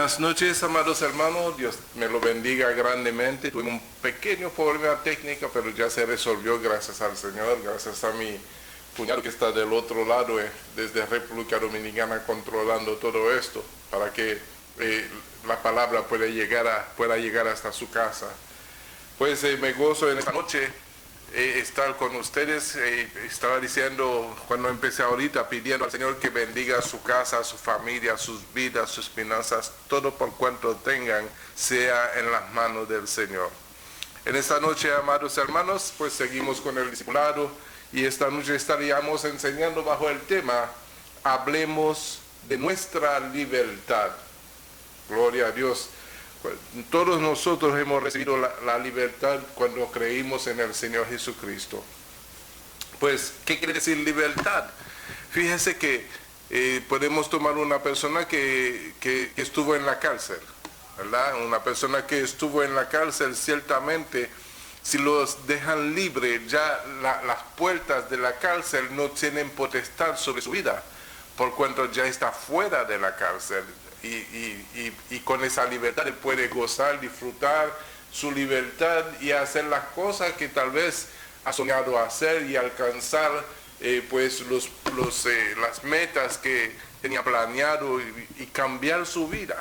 Buenas noches, amados hermanos. Dios me lo bendiga grandemente. Tuve un pequeño problema técnico, pero ya se resolvió, gracias al Señor, gracias a mi cuñado que está del otro lado, desde República Dominicana, controlando todo esto, para que la palabra pueda llegar hasta su casa. Pues me gozo en esta noche estar con ustedes. Estaba diciendo cuando empecé ahorita, pidiendo al Señor que bendiga su casa, su familia, sus vidas, sus finanzas, todo por cuanto tengan, sea en las manos del Señor. En esta noche, amados hermanos, pues seguimos con el discipulado y esta noche estaríamos enseñando bajo el tema, hablemos de nuestra libertad. Gloria a Dios. Todos nosotros hemos recibido la libertad cuando creímos en el Señor Jesucristo. Pues, ¿qué quiere decir libertad? Fíjense que podemos tomar una persona que estuvo en la cárcel, ¿verdad? Una persona que estuvo en la cárcel, ciertamente, si los dejan libre, ya las puertas de la cárcel no tienen potestad sobre su vida, por cuanto ya está fuera de la cárcel. Y con esa libertad puede gozar, disfrutar su libertad y hacer las cosas que tal vez ha soñado hacer y alcanzar pues las metas que tenía planeado y cambiar su vida,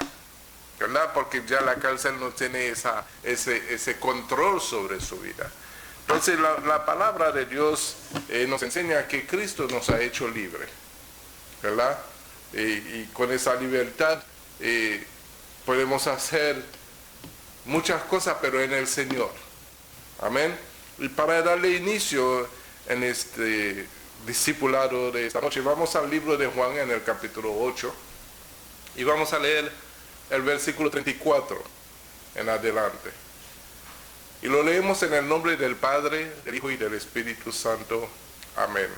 ¿verdad? Porque ya la cárcel no tiene ese control sobre su vida. Entonces la palabra de Dios nos enseña que Cristo nos ha hecho libre, ¿verdad? Y con esa libertad podemos hacer muchas cosas, pero en el Señor. Amén. Y para darle inicio en este discipulado de esta noche, vamos al libro de Juan en el capítulo 8 y vamos a leer el versículo 34 en adelante. Y lo leemos en el nombre del Padre, del Hijo y del Espíritu Santo. Amén.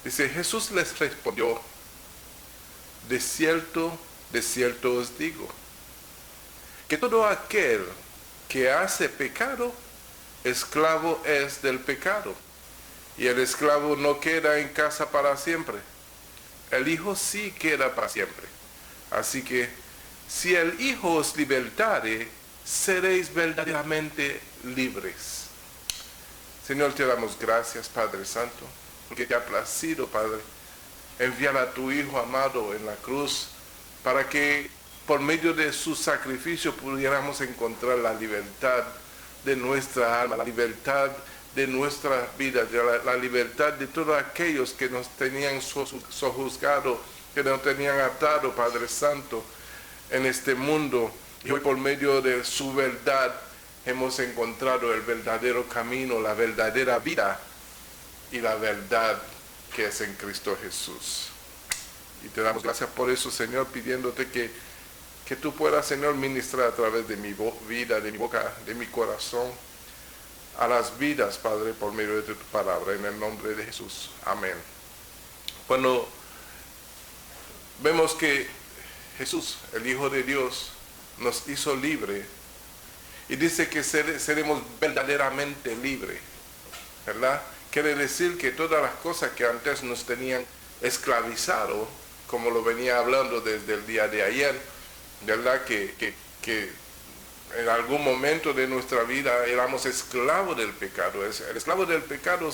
Dice, Jesús les respondió: de cierto os digo, que todo aquel que hace pecado, esclavo es del pecado. Y el esclavo no queda en casa para siempre. El Hijo sí queda para siempre. Así que, si el Hijo os libertare, seréis verdaderamente libres. Señor, te damos gracias, Padre Santo, porque te ha placido, Padre, enviar a tu Hijo amado en la cruz para que por medio de su sacrificio pudiéramos encontrar la libertad de nuestra alma, la libertad de nuestras vidas, la libertad de todos aquellos que nos tenían sojuzgado, que nos tenían atado, Padre Santo, en este mundo. Y hoy por medio de su verdad hemos encontrado el verdadero camino, la verdadera vida y la verdad que es en Cristo Jesús. Y te damos gracias por eso, Señor, pidiéndote que tú puedas, Señor, ministrar a través de mi vida, de mi boca, de mi corazón, a las vidas, Padre, por medio de tu palabra, en el nombre de Jesús. Amén. Cuando vemos que Jesús, el Hijo de Dios, nos hizo libre, y dice que seremos verdaderamente libres, ¿verdad? Quiere decir que todas las cosas que antes nos tenían esclavizado, como lo venía hablando desde el día de ayer, ¿verdad? Que en algún momento de nuestra vida éramos esclavos del pecado. El esclavo del pecado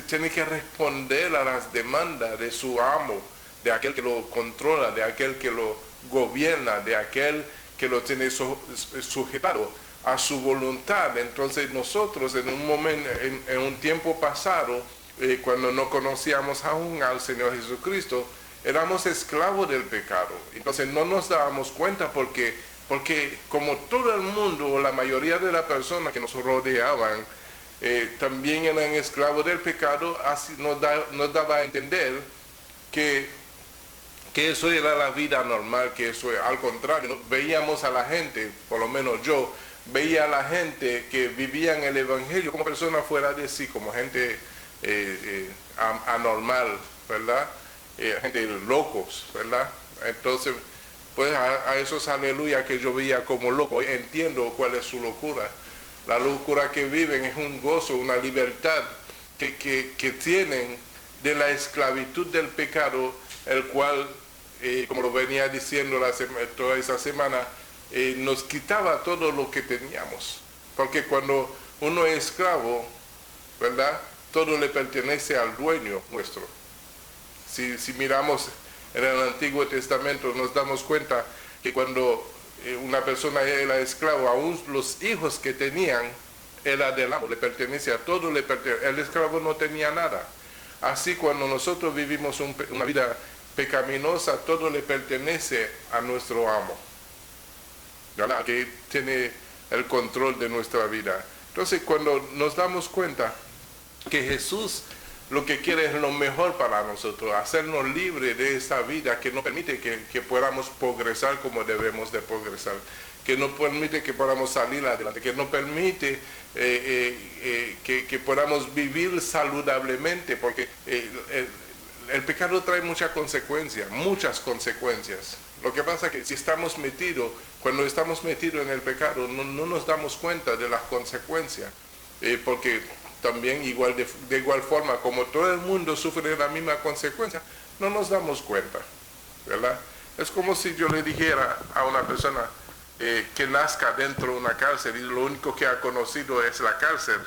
tiene que responder a las demandas de su amo, de aquel que lo controla, de aquel que lo gobierna, de aquel que lo tiene sujetado a su voluntad. Entonces nosotros en un momento, en un tiempo pasado, cuando no conocíamos aún al Señor Jesucristo, éramos esclavos del pecado. Entonces no nos dábamos cuenta porque como todo el mundo, la mayoría de las personas que nos rodeaban, también eran esclavos del pecado, así nos daba a entender que eso era la vida normal, que eso al contrario. Veíamos a la gente, por lo menos yo, veía a la gente que vivía en el Evangelio como personas fuera de sí, como gente anormal, ¿verdad? Gente locos, ¿verdad? Entonces, pues a esos aleluya que yo veía como loco. Hoy entiendo cuál es su locura. La locura que viven es un gozo, una libertad que tienen de la esclavitud del pecado, el cual como lo venía diciendo toda esa semana, nos quitaba todo lo que teníamos. Porque cuando uno es esclavo, ¿verdad? Todo le pertenece al dueño nuestro. Si miramos en el Antiguo Testamento, nos damos cuenta que cuando una persona era esclavo, aún los hijos que tenían, era del amo, le pertenece a todo, el esclavo no tenía nada. Así cuando nosotros vivimos una vida pecaminosa, todo le pertenece a nuestro amo, ¿verdad? Que tiene el control de nuestra vida. Entonces cuando nos damos cuenta que Jesús lo que quiere es lo mejor para nosotros, hacernos libres de esa vida que no permite que podamos progresar como debemos de progresar, que no permite que podamos salir adelante, que no permite que podamos vivir saludablemente, porque el pecado trae muchas consecuencias. Lo que pasa es que si cuando estamos metidos en el pecado, no nos damos cuenta de las consecuencias, porque también de igual forma, como todo el mundo sufre la misma consecuencia, no nos damos cuenta, ¿verdad? Es como si yo le dijera a una persona que nazca dentro de una cárcel y lo único que ha conocido es la cárcel.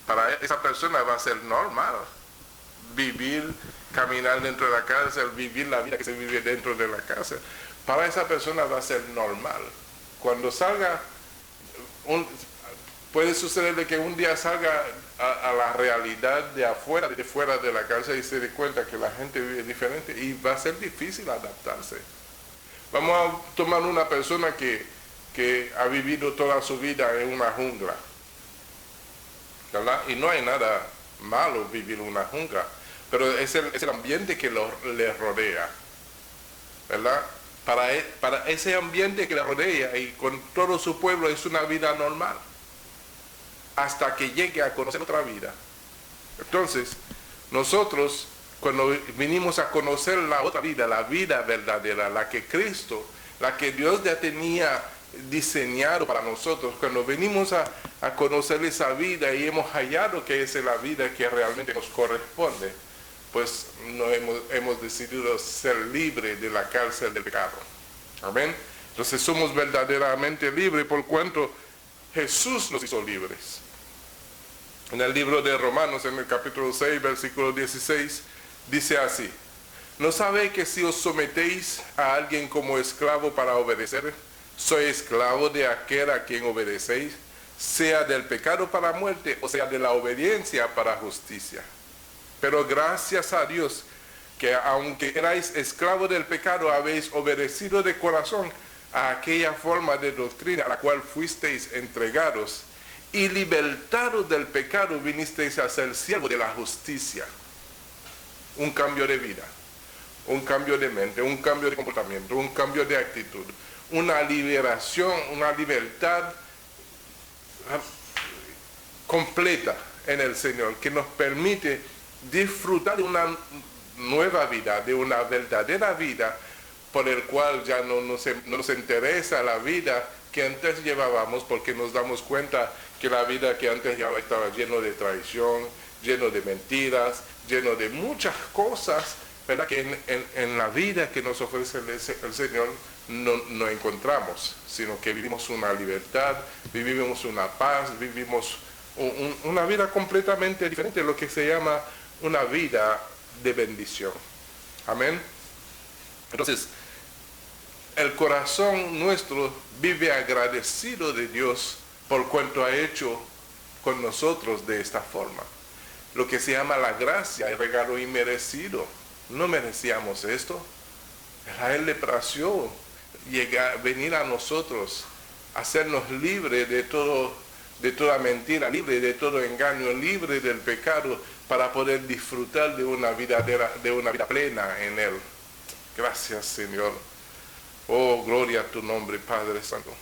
Para esa persona va a ser normal caminar dentro de la cárcel, vivir la vida que se vive dentro de la cárcel. Para esa persona va a ser normal. Cuando salga, puede suceder de que un día salga a la realidad de fuera de la cárcel y se dé cuenta que la gente vive diferente y va a ser difícil adaptarse. Vamos a tomar una persona que ha vivido toda su vida en una jungla, ¿verdad? Y no hay nada malo vivir en una jungla, pero es el ambiente que le rodea, ¿verdad? Para ese ambiente que le rodea y con todo su pueblo es una vida normal, hasta que llegue a conocer otra vida. Entonces, nosotros, cuando vinimos a conocer la otra vida, la vida verdadera, la que Dios ya tenía diseñado para nosotros, cuando venimos a conocer esa vida y hemos hallado que esa es la vida que realmente nos corresponde, pues hemos decidido ser libres de la cárcel del pecado. Amén. Entonces somos verdaderamente libres por cuanto Jesús nos hizo libres. En el libro de Romanos, en el capítulo 6, versículo 16, dice así: ¿no sabéis que si os sometéis a alguien como esclavo para obedecer, sois esclavo de aquel a quien obedecéis, sea del pecado para muerte o sea de la obediencia para justicia? Pero gracias a Dios que aunque erais esclavos del pecado, habéis obedecido de corazón a aquella forma de doctrina a la cual fuisteis entregados, y libertados del pecado vinisteis a ser siervos de la justicia. Un cambio de vida, un cambio de mente, un cambio de comportamiento, un cambio de actitud, una liberación, una libertad completa en el Señor, que nos permite disfrutar de una nueva vida, de una verdadera vida, por el cual ya no nos interesa la vida que antes llevábamos, porque nos damos cuenta que la vida que antes llevaba estaba lleno de traición, lleno de mentiras, lleno de muchas cosas, ¿verdad? Que en la vida que nos ofrece el Señor no encontramos, sino que vivimos una libertad, vivimos una paz, vivimos una vida completamente diferente, lo que se llama una vida de bendición. Amén. Entonces, el corazón nuestro vive agradecido de Dios por cuanto ha hecho con nosotros de esta forma. Lo que se llama la gracia, el regalo inmerecido. No merecíamos esto. A Él le plació venir a nosotros, hacernos libres de toda mentira, libre de todo engaño, libre del pecado, para poder disfrutar de una vida plena en Él. Gracias, Señor. Oh, gloria a tu nombre, Padre Santo.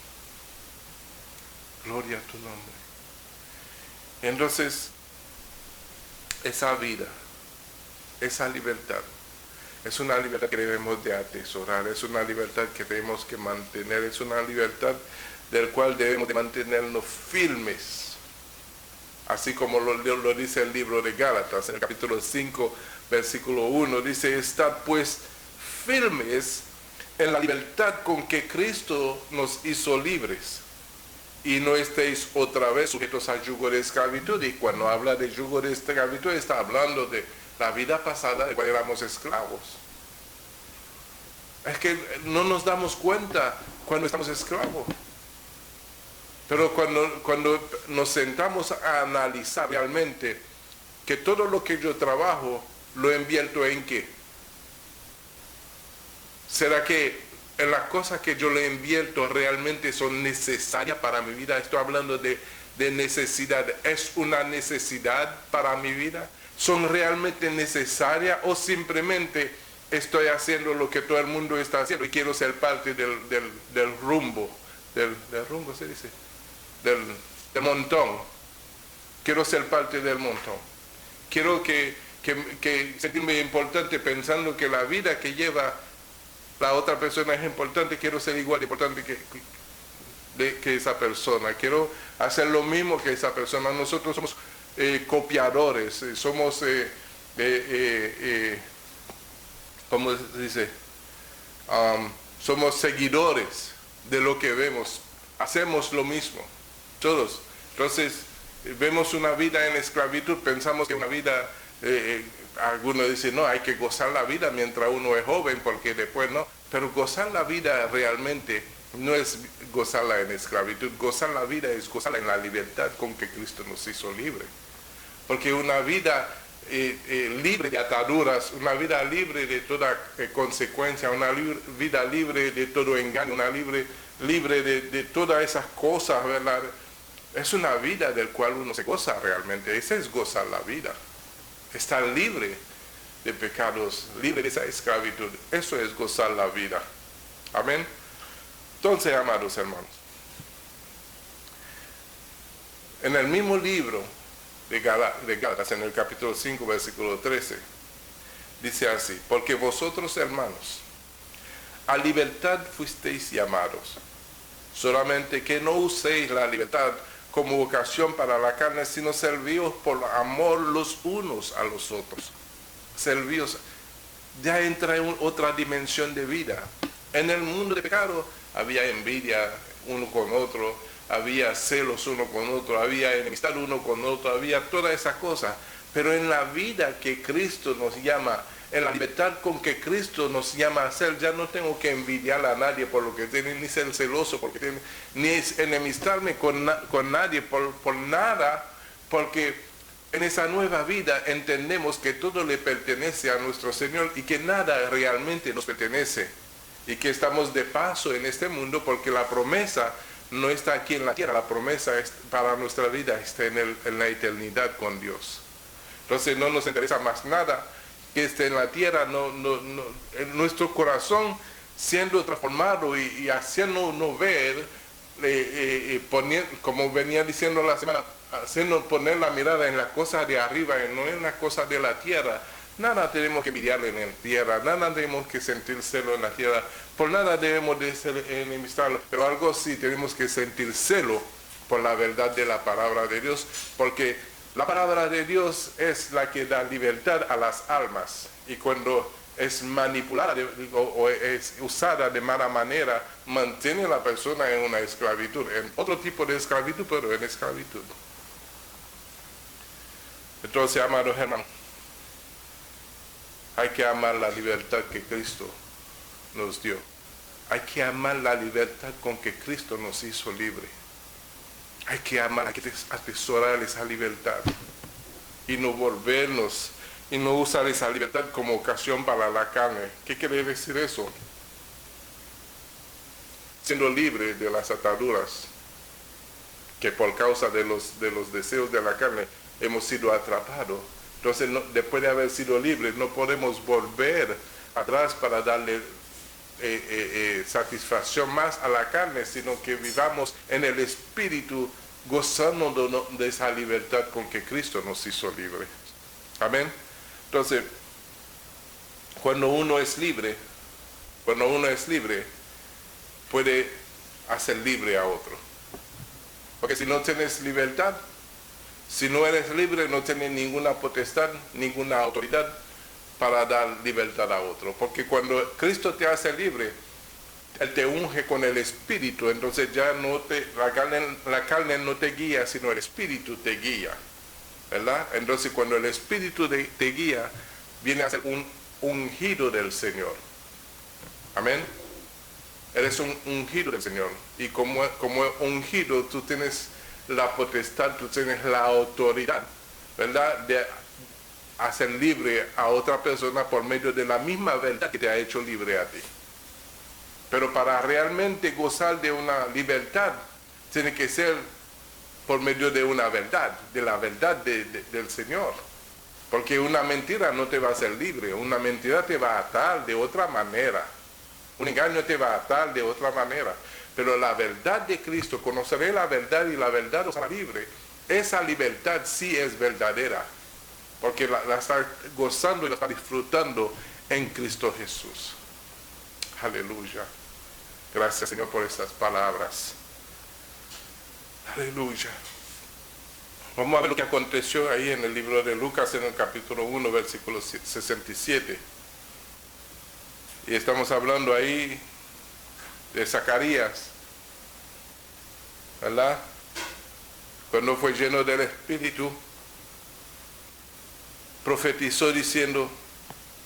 Gloria a tu nombre. Entonces, esa vida, esa libertad, es una libertad que debemos de atesorar, es una libertad que tenemos que mantener, es una libertad del cual debemos de mantenernos firmes. Así como lo dice el libro de Gálatas, en el capítulo 5, versículo 1, dice: estad pues firmes en la libertad con que Cristo nos hizo libres. Y no estéis otra vez sujetos a yugo de esclavitud. Y cuando habla de yugo de esclavitud, está hablando de la vida pasada de cuando éramos esclavos. Es que no nos damos cuenta cuando estamos esclavos. Pero cuando nos sentamos a analizar realmente que todo lo que yo trabajo, lo invierto en qué. ¿Será que en las cosas que yo le invierto realmente son necesarias para mi vida? Estoy hablando de necesidad. ¿Es una necesidad para mi vida? ¿Son realmente necesarias o simplemente estoy haciendo lo que todo el mundo está haciendo y quiero ser parte del rumbo? ¿Del rumbo se dice? Del montón. Quiero ser parte del montón. Quiero que sentirme importante pensando que la vida que lleva la otra persona es importante, quiero ser igual de importante que esa persona, quiero hacer lo mismo que esa persona. Nosotros somos copiadores, somos, ¿cómo se dice? Somos seguidores de lo que vemos, hacemos lo mismo, todos. Entonces, vemos una vida en esclavitud, pensamos que una vida... algunos dicen, no, hay que gozar la vida mientras uno es joven, porque después no. Pero gozar la vida realmente no es gozarla en esclavitud. Gozar la vida es gozarla en la libertad con que Cristo nos hizo libre. Porque una vida libre de ataduras, una vida libre de toda consecuencia, una vida libre de todo engaño, una libre de todas esas cosas, ¿verdad? Es una vida del cual uno se goza realmente. Esa es gozar la vida. Estar libre de pecados, libre de esa esclavitud. Eso es gozar la vida. Amén. Entonces, amados hermanos, en el mismo libro de Gálatas, en el capítulo 5, versículo 13, dice así: porque vosotros, hermanos, a libertad fuisteis llamados, solamente que no uséis la libertad como ocasión para la carne, sino servíos por amor los unos a los otros. Servíos, ya entra en otra dimensión de vida. En el mundo de pecado había envidia uno con otro, había celos uno con otro, había enemistad uno con otro, había todas esas cosas. Pero en la vida que Cristo nos llama, en la libertad con que Cristo nos llama a ser, ya no tengo que envidiar a nadie por lo que tiene, ni ser celoso porque tiene, ni enemistarme con nadie por nada, porque en esa nueva vida entendemos que todo le pertenece a nuestro Señor y que nada realmente nos pertenece, y que estamos de paso en este mundo porque la promesa no está aquí en la tierra, la promesa para nuestra vida está en la eternidad con Dios. Entonces no nos interesa más nada que esté en la tierra, en nuestro corazón siendo transformado y haciéndonos ver, como venía diciendo la semana, haciendo poner la mirada en las cosas de arriba y no en las cosas de la tierra. Nada tenemos que mirar en la tierra, nada tenemos que sentir celo en la tierra, por nada debemos de ser enemistados, pero algo sí tenemos que sentir celo por la verdad de la palabra de Dios, porque la palabra de Dios es la que da libertad a las almas, y cuando es manipulada o es usada de mala manera, mantiene a la persona en una esclavitud, en otro tipo de esclavitud, pero en esclavitud. Entonces, amados hermanos, hay que amar la libertad que Cristo nos dio. Hay que amar la libertad con que Cristo nos hizo libre. Hay que amar, hay que atesorar esa libertad y no volvernos y no usar esa libertad como ocasión para la carne. ¿Qué quiere decir eso? Siendo libre de las ataduras que por causa de los deseos de la carne hemos sido atrapados. Entonces, después de haber sido libres, no podemos volver atrás para darle satisfacción más a la carne, sino que vivamos en el Espíritu, gozando de esa libertad con que Cristo nos hizo libres. Amén. Entonces, cuando uno es libre, puede hacer libre a otro. Porque si no tienes libertad, si no eres libre, no tienes ninguna potestad, ninguna autoridad para dar libertad a otro. Porque cuando Cristo te hace libre, Él te unge con el Espíritu, entonces ya la carne no te guía, sino el Espíritu te guía, ¿verdad? Entonces cuando el Espíritu te guía, viene a ser un ungido del Señor. Amén. Eres un ungido del Señor. Y como ungido, tú tienes la potestad, tú tienes la autoridad, ¿verdad? De hacer libre a otra persona por medio de la misma verdad que te ha hecho libre a ti. Pero para realmente gozar de una libertad, tiene que ser por medio de una verdad, de la verdad del Señor. Porque una mentira no te va a hacer libre, una mentira te va a atar de otra manera. Un engaño te va a atar de otra manera. Pero la verdad de Cristo, conoceré la verdad y la verdad os hará libre. Esa libertad sí es verdadera. Porque la está gozando y la está disfrutando en Cristo Jesús. Aleluya. Gracias, Señor, por estas palabras. Aleluya. Vamos a ver lo que aconteció ahí en el libro de Lucas, en el capítulo 1, versículo 67. Y estamos hablando ahí de Zacarías, ¿verdad? Cuando fue lleno del Espíritu, profetizó diciendo: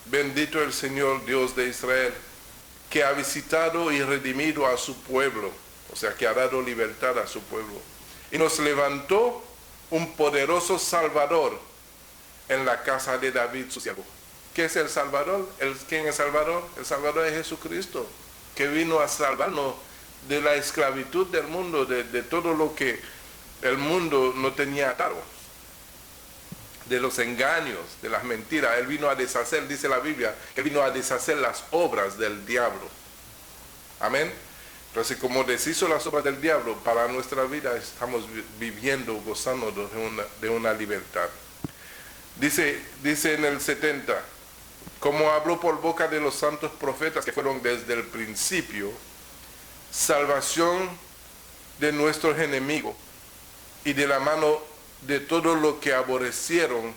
bendito el Señor Dios de Israel, que ha visitado y redimido a su pueblo, o sea, que ha dado libertad a su pueblo, y nos levantó un poderoso Salvador en la casa de David, su siervo. ¿Qué es el Salvador? ¿Quién es Salvador? El Salvador es Jesucristo, que vino a salvarnos de la esclavitud del mundo, de todo lo que el mundo no tenía atado, de los engaños, de las mentiras. Él vino a deshacer, dice la Biblia, que vino a deshacer las obras del diablo. Amén. Entonces, como deshizo las obras del diablo, para nuestra vida estamos viviendo, gozando de una libertad. Dice en el 70, como habló por boca de los santos profetas que fueron desde el principio, salvación de nuestros enemigos y de la mano de todo lo que aborrecieron,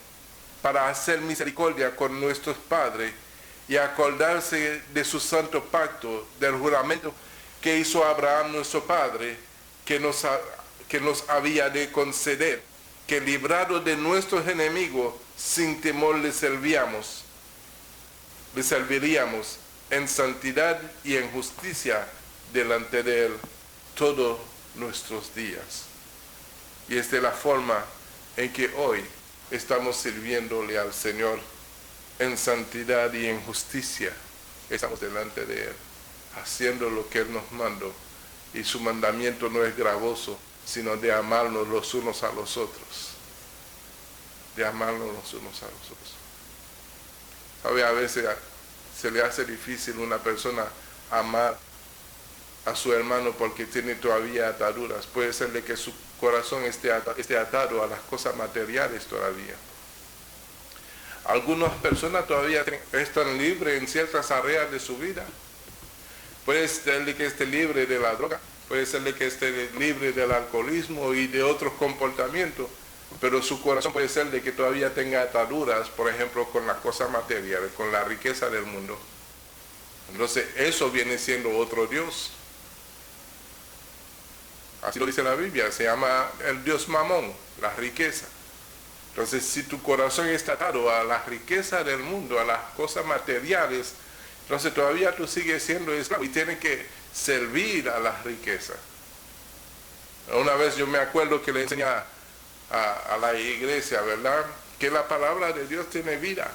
para hacer misericordia con nuestros padres y acordarse de su santo pacto, del juramento que hizo Abraham nuestro padre, que nos había de conceder, que librado de nuestros enemigos, sin temor le serviríamos en santidad y en justicia delante de Él todos nuestros días. Y es de la forma en que hoy estamos sirviéndole al Señor en santidad y en justicia. Estamos delante de Él, haciendo lo que Él nos mandó. Y su mandamiento no es gravoso, sino de amarnos los unos a los otros. De amarnos los unos a los otros. ¿Sabe? A veces se le hace difícil a una persona amar a su hermano porque tiene todavía ataduras. Puede ser de que su corazón esté atado a las cosas materiales todavía. Algunas personas todavía están libres en ciertas áreas de su vida. Puede ser de que esté libre de la droga, puede ser de que esté libre del alcoholismo y de otros comportamientos, pero su corazón puede ser de que todavía tenga ataduras, por ejemplo, con las cosas materiales, con la riqueza del mundo. Entonces, eso viene siendo otro Dios. Así lo dice la Biblia, se llama el Dios Mamón, la riqueza. Entonces, si tu corazón está atado a la riqueza del mundo, a las cosas materiales, entonces todavía tú sigues siendo esclavo y tienes que servir a la riqueza. Una vez yo me acuerdo que le enseñé a la iglesia, ¿verdad?, que la palabra de Dios tiene vida.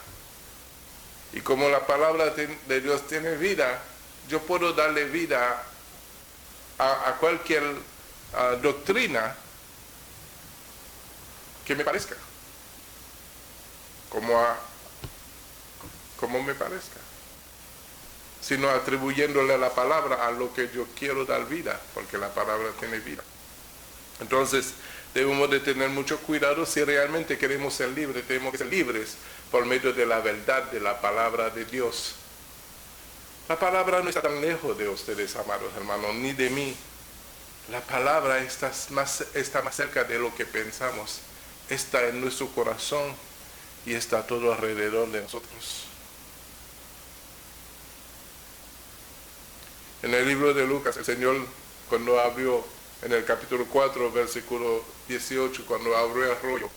Y como la palabra de Dios tiene vida, yo puedo darle vida a cualquier doctrina que me parezca, como me parezca, sino atribuyéndole la palabra a lo que yo quiero dar vida, porque la palabra tiene vida. Entonces debemos de tener mucho cuidado. Si realmente queremos ser libres, tenemos que ser libres por medio de la verdad de la palabra de Dios. La palabra no está tan lejos de ustedes, amados hermanos, ni de mí. La palabra está más cerca de lo que pensamos. Está en nuestro corazón y está todo alrededor de nosotros. En el libro de Lucas, el Señor, cuando abrió, en el capítulo 4, versículo 18, cuando abrió el rollo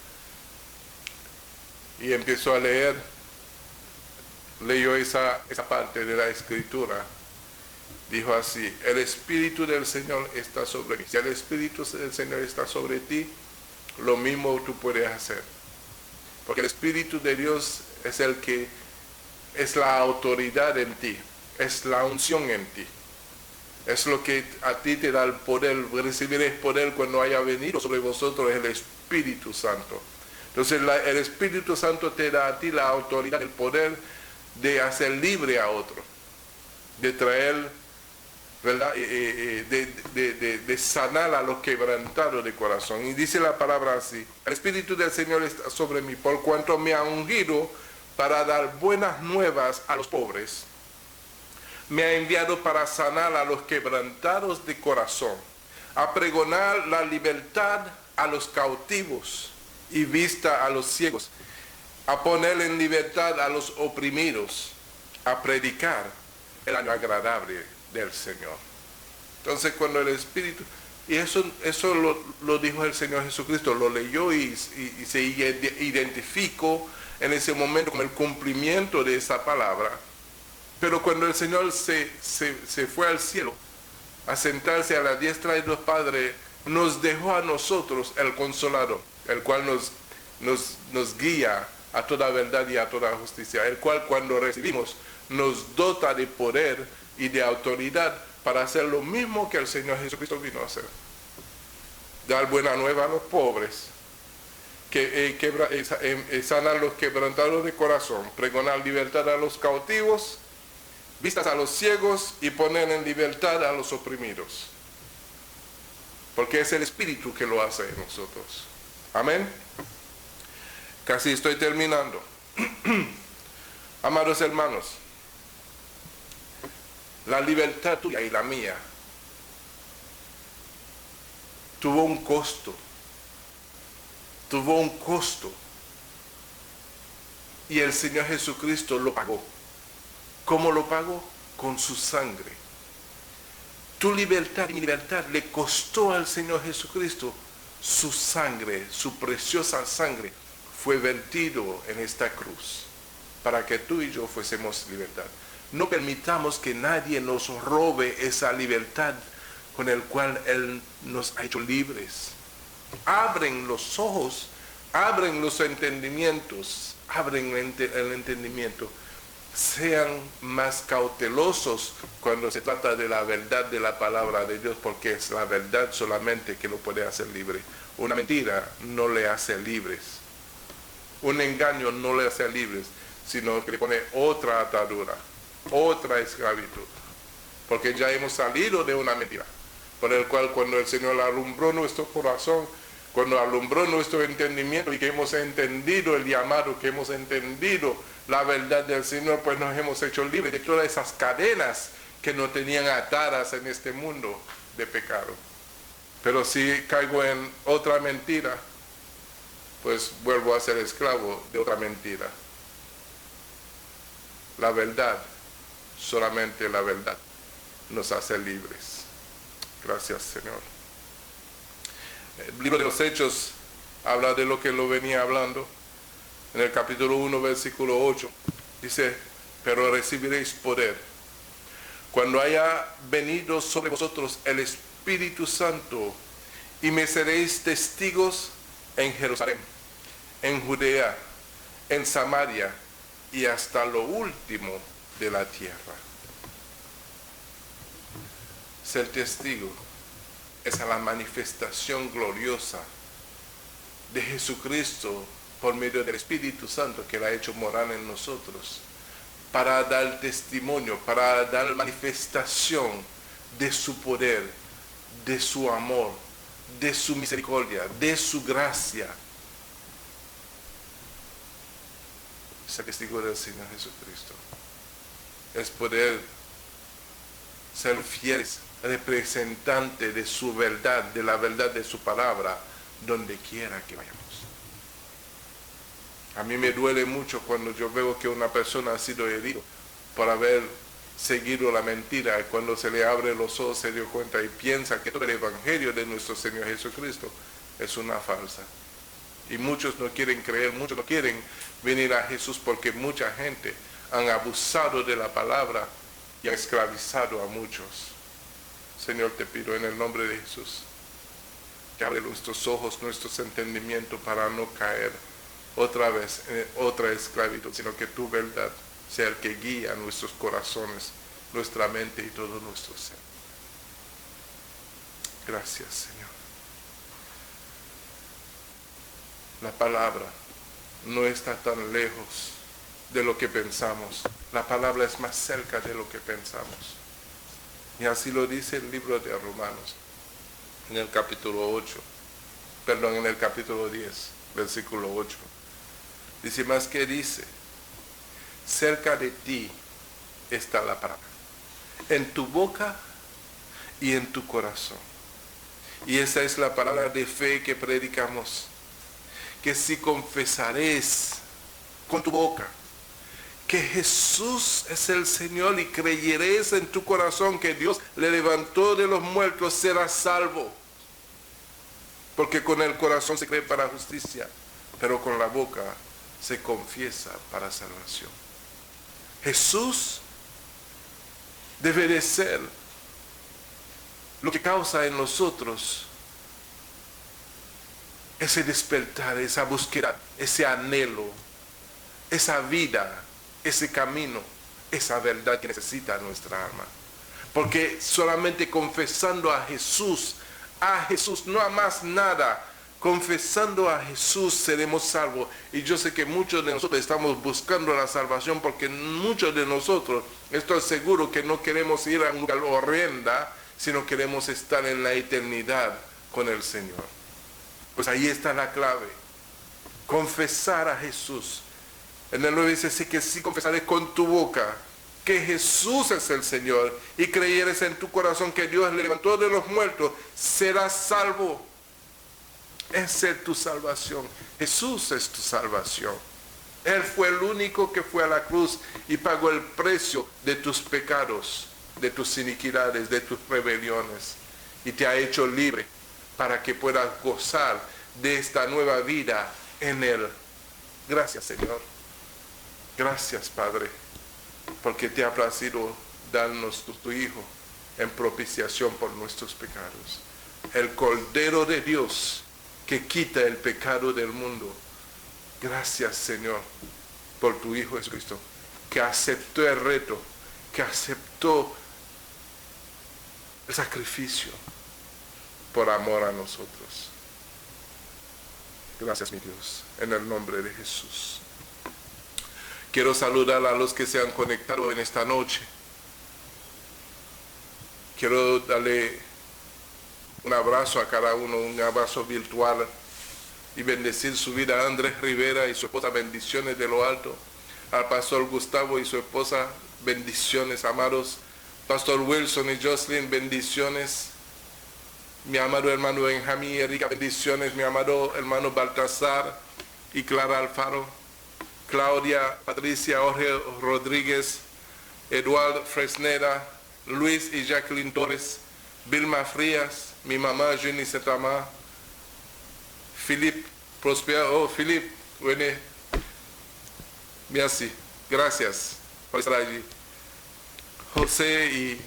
y empezó a leer, leyó esa parte de la Escritura. Dijo así: el Espíritu del Señor está sobre mí. Si el Espíritu del Señor está sobre ti, lo mismo tú puedes hacer. Porque el Espíritu de Dios es el que es la autoridad en ti, es la unción en ti. Es lo que a ti te da el poder, recibiréis poder cuando haya venido sobre vosotros el Espíritu Santo. Entonces el Espíritu Santo te da a ti la autoridad, el poder de hacer libre a otro, de traer, ¿verdad? De sanar a los quebrantados de corazón. Y dice la palabra así: el Espíritu del Señor está sobre mí, por cuanto me ha ungido para dar buenas nuevas a los pobres. Me ha enviado para sanar a los quebrantados de corazón, a pregonar la libertad a los cautivos y vista a los ciegos, a poner en libertad a los oprimidos, a predicar el año agradable del Señor. Entonces, cuando el Espíritu, y eso lo dijo el Señor Jesucristo, lo leyó y se identificó en ese momento con el cumplimiento de esa palabra. Pero cuando el Señor se fue al cielo a sentarse a la diestra de los padres, nos dejó a nosotros el Consolador, el cual nos guía a toda verdad y a toda justicia, el cual cuando recibimos nos dota de poder y de autoridad para hacer lo mismo que el Señor Jesucristo vino a hacer: dar buena nueva a los pobres, sanar los quebrantados de corazón, pregonar libertad a los cautivos, vistas a los ciegos, y poner en libertad a los oprimidos. Porque es el Espíritu que lo hace en nosotros. Amén. Casi estoy terminando. Amados hermanos, la libertad tuya y la mía tuvo un costo. Tuvo un costo. Y el Señor Jesucristo lo pagó. ¿Cómo lo pagó? Con su sangre. Tu libertad y mi libertad le costó al Señor Jesucristo su sangre, su preciosa sangre fue vertido en esta cruz para que tú y yo fuésemos libertad. No permitamos que nadie nos robe esa libertad con el cual Él nos ha hecho libres. Abren los ojos, abren los entendimientos, abren el entendimiento. Sean más cautelosos cuando se trata de la verdad de la palabra de Dios, porque es la verdad solamente que lo puede hacer libre. Una mentira no le hace libres. Un engaño no le hace libres, sino que le pone otra atadura, otra esclavitud. Porque ya hemos salido de una mentira, por el cual cuando el Señor alumbró nuestro corazón, cuando alumbró nuestro entendimiento y que hemos entendido el llamado, que hemos entendido la verdad del Señor, pues nos hemos hecho libres de todas esas cadenas que nos tenían atadas en este mundo de pecado. Pero si caigo en otra mentira, pues vuelvo a ser esclavo de otra mentira. La verdad, solamente la verdad, nos hace libres. Gracias, Señor. El libro de los Hechos habla de lo que lo venía hablando. En el capítulo 1, versículo 8, dice: pero recibiréis poder cuando haya venido sobre vosotros el Espíritu Santo, y me seréis testigos en Jerusalén, en Judea, en Samaria y hasta lo último de la tierra. Ser testigo es la manifestación gloriosa de Jesucristo por medio del Espíritu Santo que la ha hecho morar en nosotros, para dar testimonio, para dar manifestación de su poder, de su amor, de su misericordia, de su gracia. Ser testigo del Señor Jesucristo es poder ser fieles representantes de su verdad, de la verdad de su palabra, donde quiera que vayamos. A mí me duele mucho cuando yo veo que una persona ha sido herida por haber seguido la mentira. Cuando se le abre los ojos se dio cuenta y piensa que todo el evangelio de nuestro Señor Jesucristo es una falsa. Y muchos no quieren creer, muchos no quieren venir a Jesús porque mucha gente han abusado de la palabra y han esclavizado a muchos. Señor, te pido en el nombre de Jesús que abre nuestros ojos, nuestros entendimientos para no caer otra vez en otra esclavitud, sino que tu verdad sea el que guía nuestros corazones, nuestra mente y todo nuestro ser. Gracias, Señor. La palabra no está tan lejos de lo que pensamos. La palabra es más cerca de lo que pensamos. Y así lo dice el libro de Romanos, en el capítulo 10, versículo 8. Dice, más que dice, cerca de ti está la palabra, en tu boca y en tu corazón. Y esa es la palabra de fe que predicamos, que si confesares con tu boca que Jesús es el Señor y creyeres en tu corazón que Dios le levantó de los muertos, serás salvo. Porque con el corazón se cree para justicia, pero con la boca se confiesa para salvación. Jesús debe de ser lo que causa en nosotros ese despertar, esa búsqueda, ese anhelo, esa vida, ese camino, esa verdad que necesita nuestra alma. Porque solamente confesando a Jesús, no a más nada, confesando a Jesús seremos salvos. Y yo sé que muchos de nosotros estamos buscando la salvación porque muchos de nosotros, estoy seguro que no queremos ir a un lugar horrenda, sino queremos estar en la eternidad con el Señor. Pues ahí está la clave, confesar a Jesús. En el 9 dice, sí, que sí confesaré con tu boca que Jesús es el Señor y creyeres en tu corazón que Dios le levantó de los muertos, serás salvo. Esa es tu salvación. Jesús es tu salvación. Él fue el único que fue a la cruz y pagó el precio de tus pecados, de tus iniquidades, de tus rebeliones, y te ha hecho libre para que puedas gozar de esta nueva vida en Él. Gracias, Señor. Gracias, Padre, porque te ha placido darnos tu Hijo en propiciación por nuestros pecados. El Cordero de Dios que quita el pecado del mundo. Gracias, Señor, por tu Hijo Jesucristo, que aceptó el reto, que aceptó el sacrificio por amor a nosotros. Gracias, mi Dios, en el nombre de Jesús. Quiero saludar a los que se han conectado en esta noche. Quiero darle un abrazo a cada uno, un abrazo virtual, y bendecir su vida a Andrés Rivera y su esposa, bendiciones de lo alto. Al pastor Gustavo y su esposa, bendiciones, amados. Pastor Wilson y Jocelyn, bendiciones. Mi amado hermano Benjamín y Erika, bendiciones. Mi amado hermano Baltasar y Clara Alfaro. Claudia, Patricia, Jorge Rodríguez, Eduardo Fresneda, Luis y Jacqueline Torres, Vilma Frías, mi mamá Jenny Setama, Philippe Prospero, Philippe, bueno, merci, gracias por estar allí. José y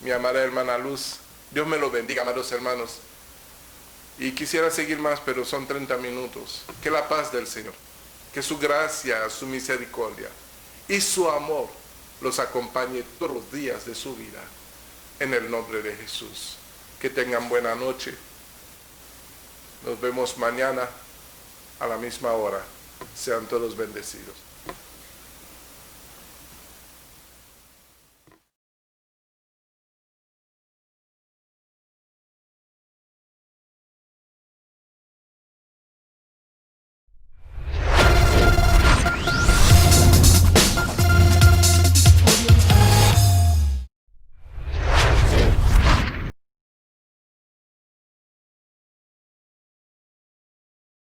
mi amada hermana Luz, Dios me lo bendiga, amados hermanos. Y quisiera seguir más, pero son 30 minutos. Que la paz del Señor, que su gracia, su misericordia y su amor los acompañe todos los días de su vida. En el nombre de Jesús. Que tengan buena noche. Nos vemos mañana a la misma hora. Sean todos bendecidos.